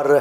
और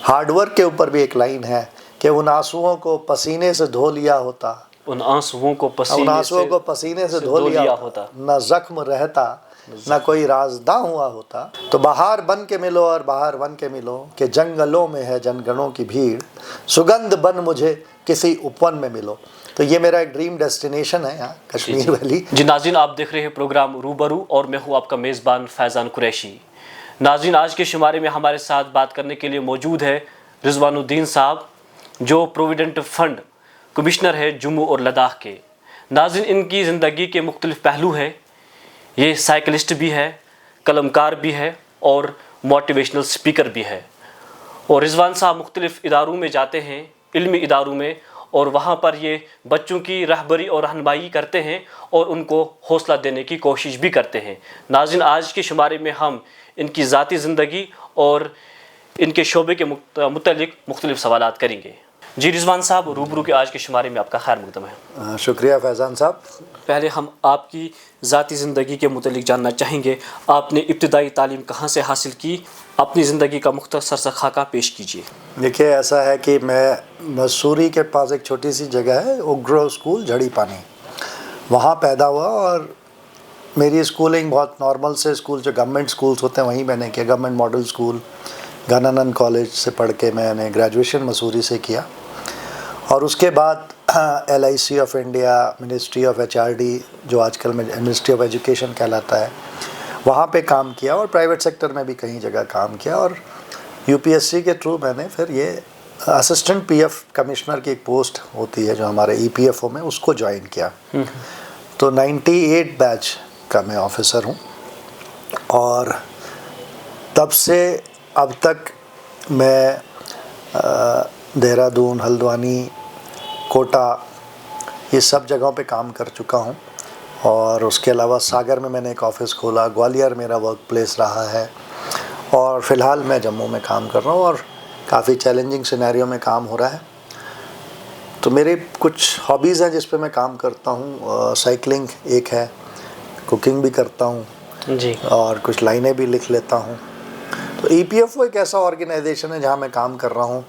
हार्डवर्क के ऊपर भी एक लाइन है कि उन आंसुओं को पसीने से धो लिया होता, उन आंसुओं को पसीने से धो लिया होता, न जख्म रहता न कोई राजदा हुआ होता। तो बाहर बन के मिलो और बाहर बन के मिलो कि जंगलों में है जनगणों की भीड़, सुगंध बन मुझे किसी उपवन में मिलो। तो ये मेरा एक ड्रीम डेस्टिनेशन है यहाँ कश्मीर वैली। जी नाज़रीन, आप देख रहे हैं प्रोग्राम रूबरू और मैं हूँ आपका मेज़बान फैज़ान कुरैशी। नाज़रीन, आज के शुमारे में हमारे साथ बात करने के लिए मौजूद है रिजवानुद्दीन साहब, जो प्रोविडेंट फंड कमिश्नर है जम्मू और लद्दाख के। नाज़रीन, इनकी ज़िंदगी के मुख्तलिफ पहलू हैं। ये साइकिलिस्ट भी है, कलमकार भी है और मोटिवेशनल स्पीकर भी है। और रिजवान साहब मुख्तलिफ इदारों में जाते हैं, इल्मी इदारों में, और वहाँ पर ये बच्चों की रहबरी और रहनुमाई करते हैं और उनको हौसला देने की कोशिश भी करते हैं। नाज़रीन, आज के शुमारे में हम इनकी ज़ाती ज़िंदगी और इनके शोबे के मुतल्लिक मुख्तलिफ सवालात करेंगे। जी रिजवान साहब, रूबरू के आज के शुमारे में आपका खैर मकदम है। शुक्रिया फैज़ान साहब। पहले हम आपकी ज़ाती ज़िंदगी के मुतल्लिक जानना चाहेंगे। आपने इब्तिदाई तालीम कहाँ से हासिल की? अपनी ज़िंदगी का मुख्तसर सा खाका पेश कीजिए। देखिए, ऐसा है कि मैं मसूरी के पास एक छोटी सी जगह है उग्रो स्कूल झड़ी पानी, वहाँ पैदा हुआ और मेरी स्कूलिंग बहुत नॉर्मल से स्कूल जो गवर्नमेंट स्कूल्स होते हैं वहीं मैंने किया। Government model school Ghananand college से पढ़ के मैंने ग्रेजुएशन मसूरी से किया और उसके बाद LIC of India, ministry of HRD जो आजकल में मिनिस्ट्री ऑफ एजुकेशन कहलाता है, वहाँ पे काम किया और प्राइवेट सेक्टर में भी कई जगह काम किया। और UPSC के थ्रू मैंने फिर ये असिस्टेंट PF कमिश्नर की एक पोस्ट होती है जो हमारे EPFO में, उसको ज्वाइन किया। तो 98 बैच का मैं ऑफिसर हूँ और तब से अब तक मैं देहरादून, हल्द्वानी, कोटा, ये सब जगहों पे काम कर चुका हूँ। और उसके अलावा सागर में मैंने एक ऑफ़िस खोला, ग्वालियर मेरा वर्क प्लेस रहा है और फ़िलहाल मैं जम्मू में काम कर रहा हूँ और काफ़ी चैलेंजिंग सिनेरियो में काम हो रहा है। तो मेरे कुछ हॉबीज़ हैं जिस पे मैं काम करता हूँ। साइकिलिंग एक है, कुकिंग भी करता हूँ जी, और कुछ लाइनें भी लिख लेता हूँ। तो EPFO एक ऐसा ऑर्गेनाइजेशन है जहाँ मैं काम कर रहा हूँ।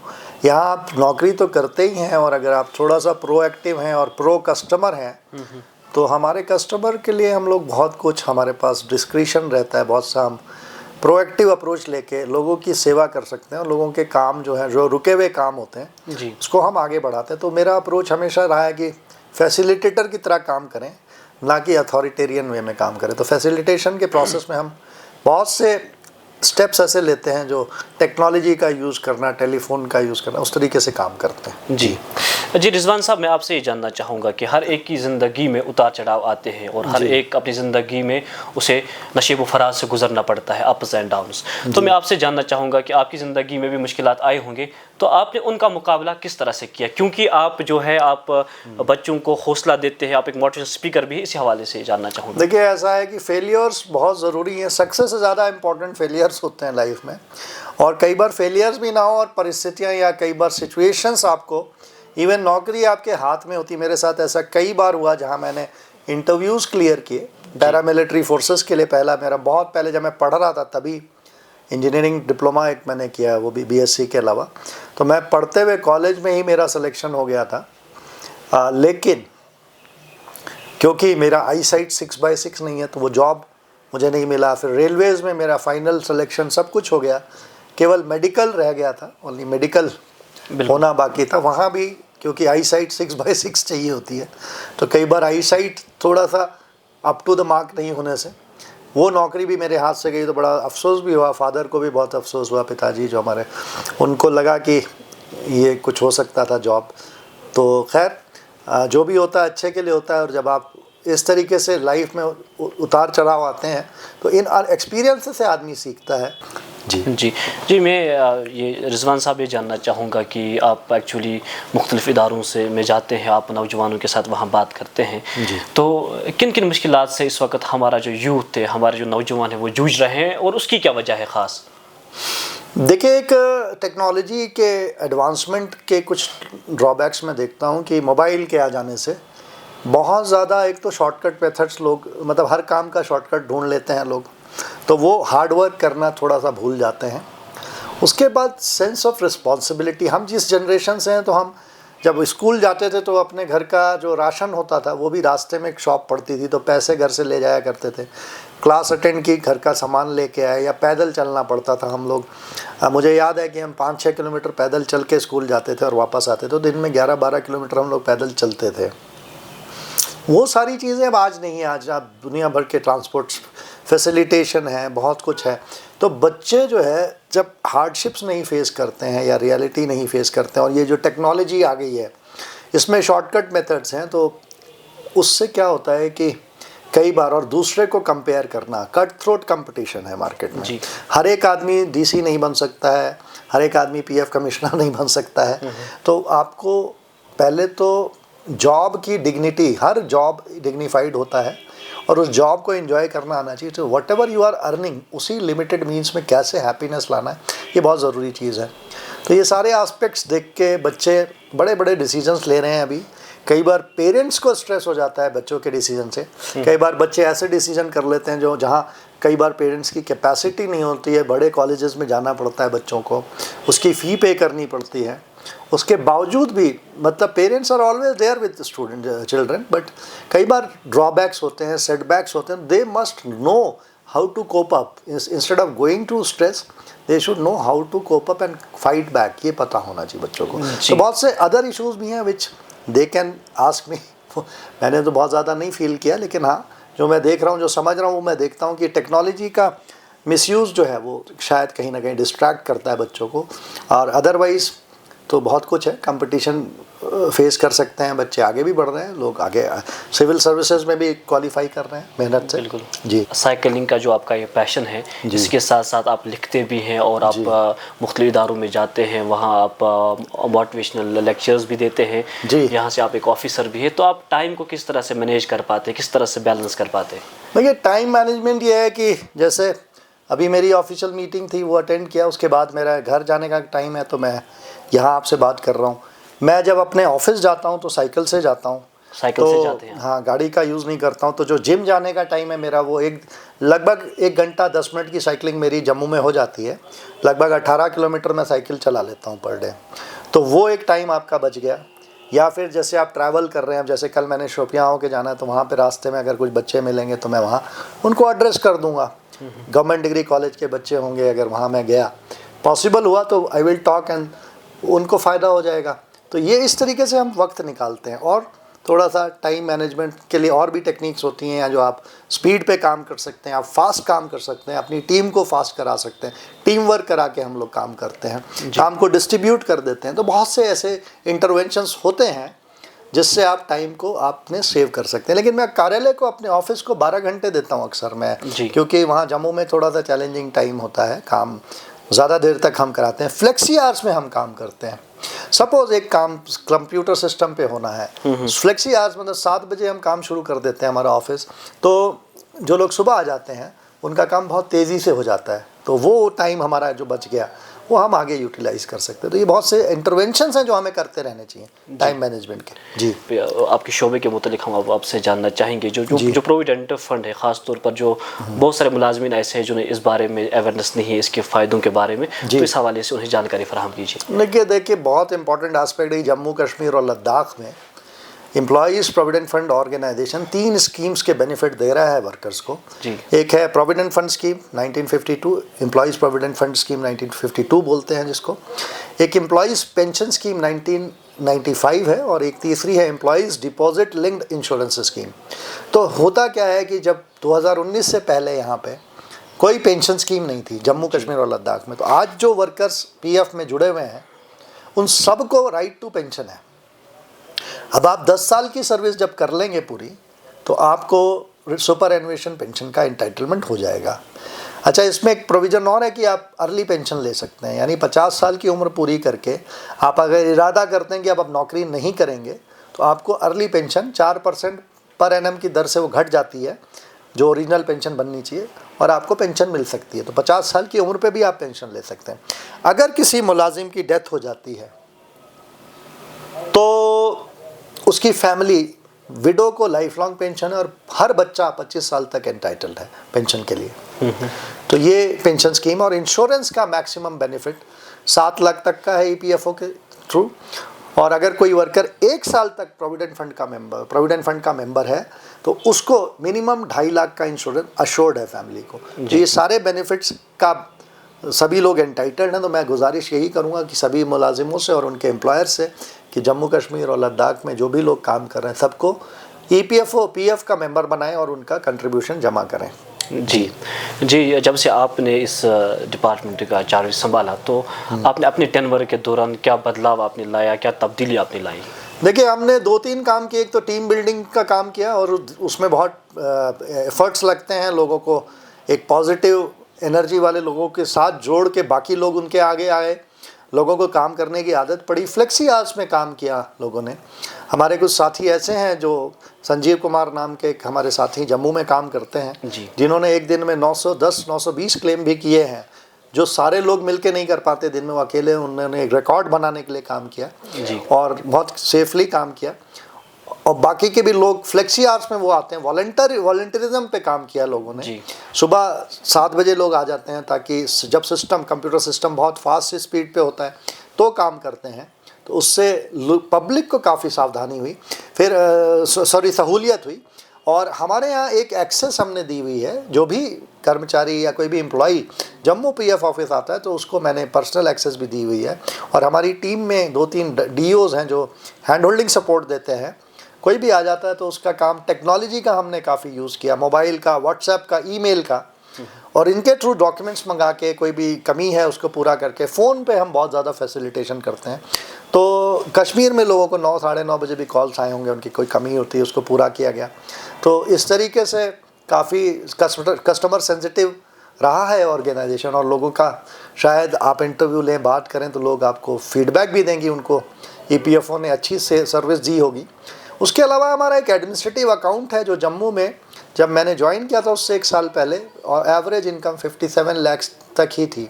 यहाँ आप नौकरी तो करते ही हैं और अगर आप थोड़ा सा प्रोएक्टिव हैं और प्रो कस्टमर हैं तो हमारे कस्टमर के लिए हम लोग बहुत कुछ, हमारे पास डिस्क्रिशन रहता है, बहुत सा हम प्रोएक्टिव अप्रोच लेके लोगों की सेवा कर सकते हैं और लोगों के काम जो हैं, जो रुके हुए काम होते हैं जी, उसको हम आगे बढ़ाते हैं। तो मेरा अप्रोच हमेशा रहा है कि फैसिलिटेटर की तरह काम करें, ना कि अथॉरिटेरियन वे में काम करें। तो फैसिलिटेशन के प्रोसेस में हम बहुत से स्टेप्स ऐसे लेते हैं जो टेक्नोलॉजी का यूज़ करना, टेलीफोन का यूज़ करना, उस तरीके से काम करते हैं। जी जी रिजवान साहब, मैं आपसे ये जानना चाहूँगा कि हर एक की ज़िंदगी में उतार चढ़ाव आते हैं और हर एक अपनी ज़िंदगी में उसे नशेब व फराज से गुजरना पड़ता है, अप्स एंड डाउन्स। तो मैं आपसे जानना चाहूँगा कि आपकी ज़िंदगी में भी मुश्किलात आए होंगे, तो आपने उनका मुकाबला किस तरह से किया? क्योंकि आप जो है आप बच्चों को हौसला देते हैं, आप एक मोटिवेशनल स्पीकर भी, इसी हवाले से जानना चाहूँगा। देखिए, ऐसा है कि फेलियर्स बहुत ज़रूरी हैं। सक्सेस से ज़्यादा इम्पोर्टेंट फेलियर्स होते हैं लाइफ में, और कई बार फेलियर्स भी ना हो और परिस्थितियाँ या कई बार सिचुएशंस आपको, इवन नौकरी आपके हाथ में होती। मेरे साथ ऐसा कई बार हुआ जहाँ मैंने इंटरव्यूज़ क्लियर किए पैरामिलिट्री फोर्सेस के लिए। पहला मेरा बहुत पहले जब मैं पढ़ रहा था तभी इंजीनियरिंग डिप्लोमा एक मैंने किया, वो भी BSc के अलावा। तो मैं पढ़ते हुए कॉलेज में ही मेरा सिलेक्शन हो गया था, लेकिन क्योंकि मेरा आई साइट 6/6 नहीं है तो वो जॉब मुझे नहीं मिला। फिर रेलवेज़ में मेरा फाइनल सिलेक्शन सब कुछ हो गया, केवल मेडिकल रह गया था, ओनली मेडिकल होना बाकी था। वहाँ भी क्योंकि आई साइट 6/6 चाहिए होती है, तो कई बार आई साइट थोड़ा सा अप टू द मार्क नहीं होने से वो नौकरी भी मेरे हाथ से गई। तो बड़ा अफसोस भी हुआ, फादर को भी बहुत अफसोस हुआ, पिताजी जो हमारे, उनको लगा कि ये कुछ हो सकता था जॉब। तो खैर, जो भी होता है अच्छे के लिए होता है, और जब आप इस तरीके से लाइफ में उतार चढ़ाव आते हैं तो इन एक्सपीरियंस से आदमी सीखता है। जी जी जी, मैं ये रिजवान साहब ये जानना चाहूँगा कि आप एक्चुअली मुख्तलिफ़ इदारों से में जाते हैं, आप नौजवानों के साथ वहाँ बात करते हैं, तो किन किन मुश्किलात से इस वक्त हमारा जो यूथ है, हमारे जो नौजवान है, वो जूझ रहे हैं और उसकी क्या वजह है ख़ास? देखिए, एक टेक्नोलॉजी के एडवांसमेंट के कुछ ड्रॉबैक्स मैं देखता हूँ कि मोबाइल के आ जाने से बहुत ज़्यादा, एक तो शॉर्टकट मेथड्स, लोग मतलब हर काम का शॉर्टकट ढूंढ लेते हैं लोग, तो वो हार्ड वर्क करना थोड़ा सा भूल जाते हैं। उसके बाद सेंस ऑफ रिस्पॉन्सिबिलिटी, हम जिस जनरेशन से हैं तो हम जब स्कूल जाते थे तो अपने घर का जो राशन होता था वो भी रास्ते में एक शॉप पड़ती थी तो पैसे घर से ले जाया करते थे, क्लास अटेंड की, घर का सामान लेके आए, या पैदल चलना पड़ता था हम लोग। मुझे याद है कि हम 5-6 किलोमीटर पैदल चल के स्कूल जाते थे और वापस आते थे, तो दिन में 11-12 किलोमीटर हम लोग पैदल चलते थे। वो सारी चीज़ें अब आज नहीं है। आज आप दुनिया भर के ट्रांसपोर्ट फैसिलिटेशन है, बहुत कुछ है। तो बच्चे जो है जब हार्डशिप्स नहीं फेस करते हैं या रियलिटी नहीं फेस करते हैं, और ये जो टेक्नोलॉजी आ गई है इसमें शॉर्टकट मेथड्स हैं, तो उससे क्या होता है कि कई बार, और दूसरे को कंपेयर करना, कट थ्रोट कंपटीशन है मार्केट में। हर एक आदमी डीसी नहीं बन सकता है, हर एक आदमी पीएफ कमिश्नर नहीं बन सकता है। तो आपको पहले तो जॉब की डिग्निटी, हर जॉब डिग्निफाइड होता है और उस जॉब को एंजॉय करना आना चाहिए। तो whatever you are earning, उसी लिमिटेड मीन्स में कैसे हैप्पीनेस लाना है, ये बहुत ज़रूरी चीज़ है। तो ये सारे एस्पेक्ट्स देख के बच्चे बड़े बड़े डिसीजंस ले रहे हैं अभी। कई बार पेरेंट्स को स्ट्रेस हो जाता है बच्चों के डिसीजन से। कई बार बच्चे ऐसे डिसीजन कर लेते हैं जो जहाँ कई बार पेरेंट्स की कैपेसिटी नहीं होती है, बड़े कॉलेजेस में जाना पड़ता है बच्चों को, उसकी फ़ी पे करनी पड़ती है। उसके बावजूद भी मतलब parents are always there with student children, but कई बार ड्रॉबैक्स होते हैं, सेटबैक्स होते हैं। They must know how to cope up, instead of going to stress they should know how to cope up and fight back. ये पता होना चाहिए बच्चों को। तो बहुत से अदर इशूज़ भी हैं विच दे कैन आस्क मी। मैंने तो बहुत ज़्यादा नहीं फील किया, लेकिन हाँ जो मैं देख रहा हूँ, जो समझ रहा हूँ, वो मैं देखता हूँ कि टेक्नोलॉजी का मिसयूज़ जो है वो शायद कहीं ना कहीं डिस्ट्रैक्ट करता है बच्चों को। और अदरवाइज़ तो बहुत कुछ है, कंपटीशन फेस कर सकते हैं बच्चे, आगे भी बढ़ रहे हैं लोग, आगे सिविल सर्विसेज में भी क्वालिफाई कर रहे हैं मेहनत से। बिल्कुल जी। साइकिलिंग का जो आपका ये पैशन है, जिसके साथ साथ आप लिखते भी हैं और आप मुख्तलिफ इदारों में जाते हैं, वहाँ आप मोटिवेशनल लेक्चर्स भी देते हैं जी, यहाँ से आप एक ऑफिसर भी है, तो आप टाइम को किस तरह से मैनेज कर पाते हैं, किस तरह से बैलेंस कर पाते हैं? देखिए टाइम मैनेजमेंट ये है कि जैसे अभी मेरी ऑफिशियल मीटिंग थी, वो अटेंड किया, उसके बाद मेरा घर जाने का टाइम है, तो मैं यहाँ आपसे बात कर रहा हूँ। मैं जब अपने ऑफिस जाता हूँ तो साइकिल से जाता हूँ। साइकिल से जाते हैं? हाँ, गाड़ी का यूज़ नहीं करता हूँ। तो जो जिम जाने का टाइम है मेरा, वो लगभग 1 घंटा 10 मिनट की साइकिलिंग मेरी जम्मू में हो जाती है। लगभग 18 किलोमीटर मैं साइकिल चला लेता हूँ पर डे। तो वो एक टाइम आपका बच गया। या फिर जैसे आप ट्रैवल कर रहे हैं, जैसे कल मैंने शोपियाँ होके जाना है, तो वहाँ पर रास्ते में अगर कुछ बच्चे मिलेंगे तो मैं वहाँ उनको एड्रेस कर दूँगा। गवर्नमेंट डिग्री कॉलेज के बच्चे होंगे, अगर वहाँ मैं गया, पॉसिबल हुआ तो आई विल टॉक एंड उनको फ़ायदा हो जाएगा। तो ये इस तरीके से हम वक्त निकालते हैं। और थोड़ा सा टाइम मैनेजमेंट के लिए और भी टेक्निक्स होती हैं, जो आप स्पीड पे काम कर सकते हैं, आप फास्ट काम कर सकते हैं, अपनी टीम को फास्ट करा सकते हैं। टीम वर्क करा के हम लोग काम करते हैं, काम को डिस्ट्रीब्यूट कर देते हैं। तो बहुत से ऐसे इंटरवेंशंस होते हैं जिससे आप टाइम को आपने सेव कर सकते हैं। लेकिन मैं कार्यालय को, अपने ऑफिस को 12 घंटे देता हूँ अक्सर मैं, क्योंकि वहाँ जम्मू में थोड़ा सा चैलेंजिंग टाइम होता है, काम ज़्यादा देर तक हम कराते हैं। फ्लेक्सी आवर्स में हम काम करते हैं। सपोज एक काम कंप्यूटर सिस्टम पे होना है, फ्लेक्सी आवर्स मतलब 7 बजे हम काम शुरू कर देते हैं हमारा ऑफिस, तो जो लोग सुबह आ जाते हैं उनका काम बहुत तेज़ी से हो जाता है। तो वो टाइम हमारा जो बच गया वो हम आगे यूटिलाइज कर सकते हैं। तो ये बहुत से इंटरवेंशंस हैं जो हमें करते रहने चाहिए टाइम मैनेजमेंट के। जी, आपके शोबे के मुतालिक हम अब आपसे जानना चाहेंगे, जो प्रोविडेंट फंड है, ख़ास तौर पर जो बहुत सारे मुलाजमीन ऐसे हैं जिन्हें इस बारे में अवेयरनेस नहीं है, इसके फ़ायदों के बारे में, तो इस हवाले से उन्हें जानकारी फराहम कीजिए। देखिए बहुत इंपॉर्टेंट एस्पेक्ट है जम्मू कश्मीर और लद्दाख में। Employees provident fund organisation 3 schemes के बेनिफिट दे रहा है वर्कर्स को। एक है provident fund scheme 1952, employees provident fund scheme 1952 बोलते हैं जिसको। एक एम्प्लॉयज़ पेंशन स्कीम 1995 है, और एक तीसरी है employees deposit linked insurance scheme. तो होता क्या है कि जब 2019 से पहले यहाँ पे कोई पेंशन स्कीम नहीं थी जम्मू कश्मीर और लद्दाख में, तो आज जो वर्कर्स पीएफ में जुड़े हुए हैं उन सबको राइट टू पेंशन है। अब आप 10 साल की सर्विस जब कर लेंगे पूरी, तो आपको सुपर एनुएशन पेंशन का एंटाइटलमेंट हो जाएगा। अच्छा, इसमें एक प्रोविज़न और है कि आप अर्ली पेंशन ले सकते हैं, यानी 50 साल की उम्र पूरी करके आप अगर इरादा करते हैं कि अब नौकरी नहीं करेंगे, तो आपको अर्ली पेंशन 4% पर एनम की दर से वो घट जाती है जो ओरिजिनल पेंशन बननी चाहिए, और आपको पेंशन मिल सकती है। तो 50 साल की उम्र पे भी आप पेंशन ले सकते हैं। अगर किसी मुलाजिम की डेथ हो जाती है तो उसकी फैमिली विडो को लाइफ लॉन्ग पेंशन है, और हर बच्चा 25 साल तक एंटाइटल्ड है पेंशन के लिए। तो ये पेंशन स्कीम और इंश्योरेंस का मैक्सिमम बेनिफिट 7 लाख तक का है ईपीएफओ के थ्रू। और अगर कोई वर्कर 1 साल तक प्रोविडेंट फंड का मेंबर है तो उसको मिनिमम 2.5 लाख का इंश्योरेंस अश्योर्ड है फैमिली को। तो ये सारे बेनिफिट्स का सभी लोग एंटाइटल्ड हैं। तो मैं गुजारिश यही करूंगा कि सभी मुलाजिमों से और उनके एम्प्लॉयर से कि जम्मू कश्मीर और लद्दाख में जो भी लोग काम कर रहे हैं सबको ईपीएफओ पीएफ का मेंबर बनाएं और उनका कंट्रीब्यूशन जमा करें। जी, जब से आपने इस डिपार्टमेंट का चार्ज संभाला तो आपने अपने टेनवर के दौरान क्या बदलाव आपने लाया, क्या तब्दीली आपने लाई? देखिए, हमने 2-3 काम किए। एक तो टीम बिल्डिंग का काम किया और उसमें बहुत एफर्ट्स लगते हैं। लोगों को एक पॉजिटिव एनर्जी वाले लोगों के साथ जोड़ के बाकी लोग उनके आगे आए, लोगों को काम करने की आदत पड़ी। फ्लेक्सी आवर्स में काम किया लोगों ने। हमारे कुछ साथी ऐसे हैं जो संजीव कुमार नाम के एक हमारे साथी जम्मू में काम करते हैं, जिन्होंने एक दिन में 910-920 क्लेम भी किए हैं, जो सारे लोग मिलके नहीं कर पाते दिन में। वो अकेले उन्होंने एक रिकॉर्ड बनाने के लिए काम किया और बहुत सेफली काम किया। और बाकी के भी लोग फ्लेक्सी आवर्स में वो आते हैं, वॉलंटियरिज्म पे काम किया लोगों ने। सुबह 7 बजे लोग आ जाते हैं ताकि जब कंप्यूटर सिस्टम बहुत फास्ट स्पीड पे होता है तो काम करते हैं। तो उससे पब्लिक को काफ़ी सावधानी हुई, फिर सहूलियत हुई। और हमारे यहाँ एक एक्सेस हमने दी हुई है, जो भी कर्मचारी या कोई भी एम्प्लॉई जम्मू पीएफ ऑफिस आता है तो उसको मैंने पर्सनल एक्सेस भी दी हुई है। और हमारी टीम में 2-3 डीओज़ हैं जो हैंड होल्डिंग सपोर्ट देते हैं। कोई भी आ जाता है तो उसका काम टेक्नोलॉजी का हमने काफ़ी यूज़ किया, मोबाइल का, व्हाट्सएप का, ईमेल का, और इनके थ्रू डॉक्यूमेंट्स मंगा के कोई भी कमी है उसको पूरा करके फ़ोन पे हम बहुत ज़्यादा फैसिलिटेशन करते हैं। तो कश्मीर में लोगों को 9 साढ़े 9 बजे भी कॉल्स आए होंगे, उनकी कोई कमी होती है उसको पूरा किया गया। तो इस तरीके से काफ़ी कस्टमर सेंसिटिव रहा है ऑर्गेनाइजेशन। और लोगों का शायद आप इंटरव्यू लें, बात करें तो लोग आपको फीडबैक भी देंगे, उनको ईपीएफओ ने अच्छी से सर्विस दी होगी। उसके अलावा हमारा एक एडमिनिस्ट्रेटिव अकाउंट है जो जम्मू में जब मैंने ज्वाइन किया था उससे 1 साल पहले, और एवरेज इनकम 57 लाख तक ही थी।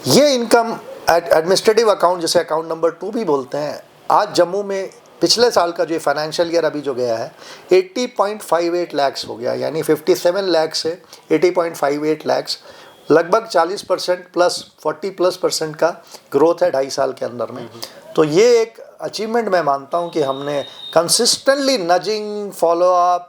ये इनकम एडमिनिस्ट्रेटिव अकाउंट, जिसे अकाउंट नंबर 2 भी बोलते हैं, आज जम्मू में पिछले साल का जो फाइनेंशियल ईयर अभी जो गया है 80.58 लाख हो गया। यानी 57 लाख से 80.58 लाख, लगभग 40% प्लस 40+ % का ग्रोथ है 2.5 साल के अंदर में। तो ये एक अचीवमेंट मैं मानता हूँ कि हमने consistently nudging, follow up,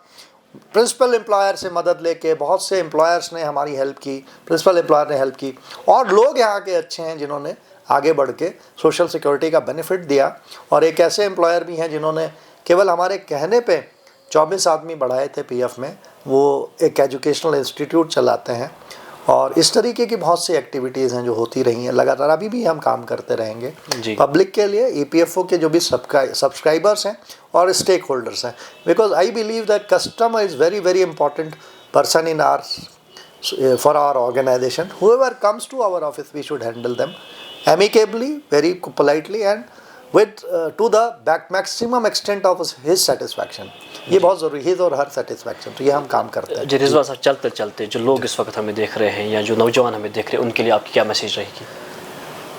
principal employer से मदद लेके, बहुत से एम्प्लॉयर्स ने हमारी हेल्प की, प्रिंसिपल एम्प्लॉयर ने हेल्प की, और लोग यहाँ के अच्छे हैं जिन्होंने आगे बढ़ के सोशल सिक्योरिटी का बेनिफिट दिया। और एक ऐसे एम्प्लॉयर भी हैं जिन्होंने केवल हमारे कहने पे 24 आदमी बढ़ाए थे पीएफ में। वो एक एजुकेशनल इंस्टीट्यूट चलाते हैं। और इस तरीके की बहुत सी एक्टिविटीज़ हैं जो होती रही हैं लगातार, अभी भी हम काम करते रहेंगे पब्लिक के लिए, ईपीएफओ के जो भी सब्सक्राइबर्स हैं और स्टेक होल्डर्स हैं। Because I believe that customer is very very important person in our for our organisation. whoever comes to our office we should handle them amicably, very politely and with to the maximum extent of his satisfaction। ये बहुत ज़रूरी है, और हर satisfaction. तो ये हम काम करते हैं। जी रिजवान साहब, चलते चलते जो लोग इस वक्त हमें देख रहे हैं या जो नौजवान हमें देख रहे हैं उनके लिए आपकी क्या मैसेज रहेगी?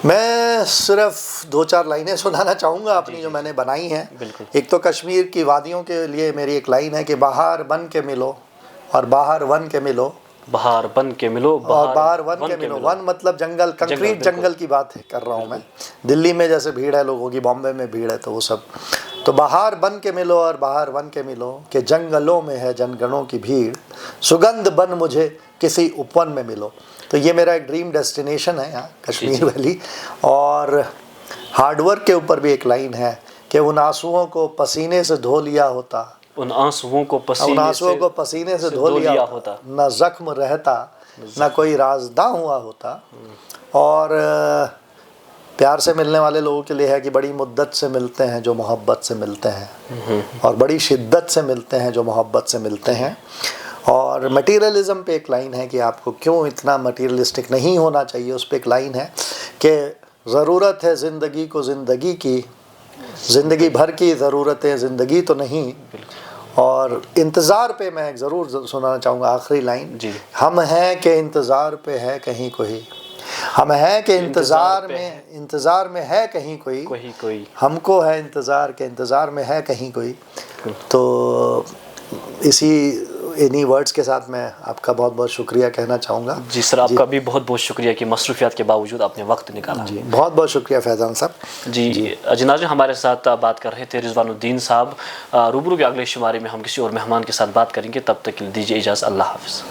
मैं सिर्फ 2-4 लाइनें सुनाना चाहूँगा अपनी जो मैंने बनाई हैं। एक तो कश्मीर की वादियों के लिए मेरी एक लाइन है कि बाहर बन के मिलो और बाहर वन के मिलो, बाहर बन के मिलो और बाहर वन के मिलो। वन मतलब जंगल, कंक्रीट जंगल की बात कर रहा हूँ मैं। दिल्ली में जैसे भीड़ है लोगों की, बॉम्बे में भीड़ है, तो वो सब। तो बाहर बन के मिलो और बाहर वन के मिलो कि जंगलों में है जनगणों की भीड़, सुगंध बन मुझे किसी उपवन में मिलो। तो ये मेरा एक ड्रीम डेस्टिनेशन है यहाँ कश्मीर वैली। और हार्डवर्क के ऊपर भी एक लाइन है कि उन आंसुओं को पसीने से धो लिया होता, उन आंसुओं को पसीने से धो लिया होता, न जख्म रहता न कोई राजदा हुआ होता। और प्यार से मिलने वाले लोगों के लिए है कि बड़ी मुद्दत से मिलते हैं जो मोहब्बत से मिलते हैं, और बड़ी शिद्दत से मिलते हैं जो मोहब्बत से मिलते हैं। और मटीरियलिज्म पे एक लाइन है कि आपको क्यों इतना मटीरियलिस्टिक नहीं होना चाहिए। उस पर एक लाइन है कि ज़रूरत है ज़िंदगी को ज़िंदगी की, ज़िंदगी भर की ज़रूरतें ज़िंदगी तो नहीं। और इंतज़ार पे मैं एक ज़रूर सुनाना चाहूँगा आखिरी लाइन, हम हैं कि इंतज़ार पे है कहीं कोई, हम हैं कि इंतज़ार में है कहीं कोई, हमको है इंतज़ार के इंतज़ार में है कहीं कोई। तो इसी इन्हीं वर्ड्स के साथ मैं आपका बहुत बहुत शुक्रिया कहना चाहूँगा। जी सर, आपका भी बहुत बहुत शुक्रिया कि मसरूफियात के बावजूद आपने वक्त निकाला। जी बहुत बहुत शुक्रिया फैज़ान साहब। जी नाज़रीन, हमारे साथ बात कर रहे थे रिजवानुद्दीन साहब। रूबरू के अगले शुमारे में हम किसी और मेहमान के साथ बात करेंगे, तब तक के लिए दीजिए इजाज़त। अल्लाह हाफ़िज़।